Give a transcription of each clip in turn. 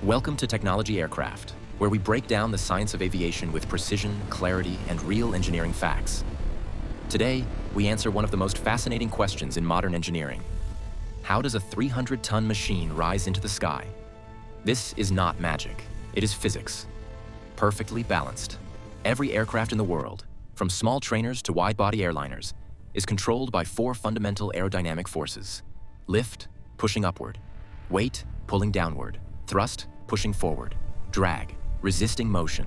Welcome to Technology Aircraft, where we break down the science of aviation with precision, clarity, and real engineering facts. Today, we answer one of the most fascinating questions in modern engineering. How does a 300-ton machine rise into the sky? This is not magic. It is physics. Perfectly balanced. Every aircraft in the world, from small trainers to wide-body airliners, is controlled by four fundamental aerodynamic forces: lift, pushing upward; weight, pulling downward; thrust, pushing forward; drag, resisting motion.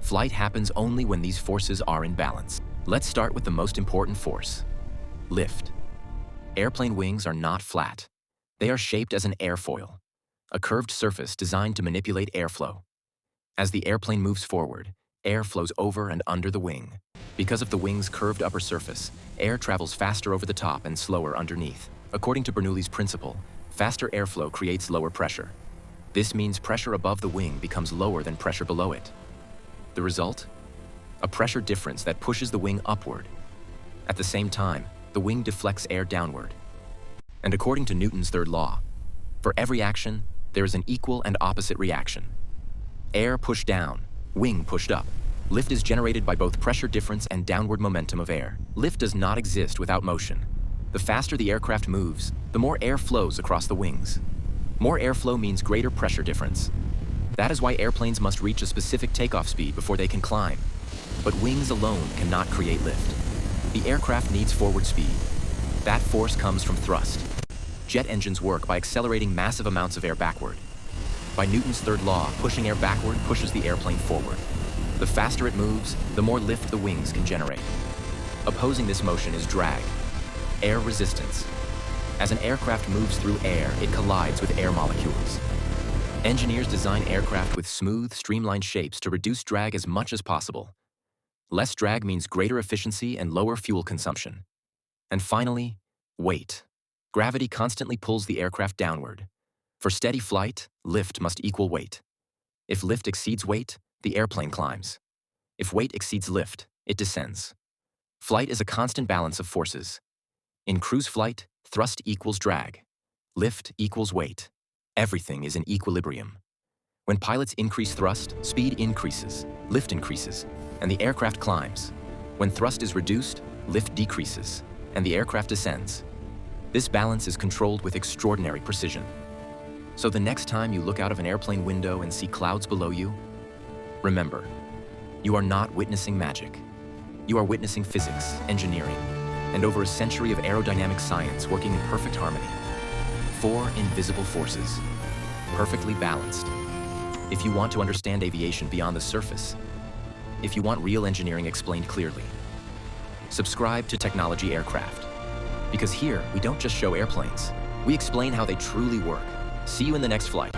Flight happens only when these forces are in balance. Let's start with the most important force: lift. Airplane wings are not flat. They are shaped as an airfoil, a curved surface designed to manipulate airflow. As the airplane moves forward, air flows over and under the wing. Because of the wing's curved upper surface, air travels faster over the top and slower underneath. According to Bernoulli's Principle, faster airflow creates lower pressure. This means pressure above the wing becomes lower than pressure below it. The result? A pressure difference that pushes the wing upward. At the same time, the wing deflects air downward. And according to Newton's third law, for every action, there is an equal and opposite reaction. Air pushed down, wing pushed up. Lift is generated by both pressure difference and downward momentum of air. Lift does not exist without motion. The faster the aircraft moves, the more air flows across the wings. More airflow means greater pressure difference. That is why airplanes must reach a specific takeoff speed before they can climb. But wings alone cannot create lift. The aircraft needs forward speed. That force comes from thrust. Jet engines work by accelerating massive amounts of air backward. By Newton's third law, pushing air backward pushes the airplane forward. The faster it moves, the more lift the wings can generate. Opposing this motion is drag, air resistance. As an aircraft moves through air, it collides with air molecules. Engineers design aircraft with smooth, streamlined shapes to reduce drag as much as possible. Less drag means greater efficiency and lower fuel consumption. And finally, weight. Gravity constantly pulls the aircraft downward. For steady flight, lift must equal weight. If lift exceeds weight, the airplane climbs. If weight exceeds lift, it descends. Flight is a constant balance of forces. In cruise flight, thrust equals drag. Lift equals weight. Everything is in equilibrium. When pilots increase thrust, speed increases, lift increases, and the aircraft climbs. When thrust is reduced, lift decreases, and the aircraft descends. This balance is controlled with extraordinary precision. So the next time you look out of an airplane window and see clouds below you, remember, you are not witnessing magic. You are witnessing physics, engineering, and over a century of aerodynamic science working in perfect harmony. Four invisible forces, perfectly balanced. If you want to understand aviation beyond the surface, if you want real engineering explained clearly, subscribe to Technology Aircraft. Because here, we don't just show airplanes, we explain how they truly work. See you in the next flight.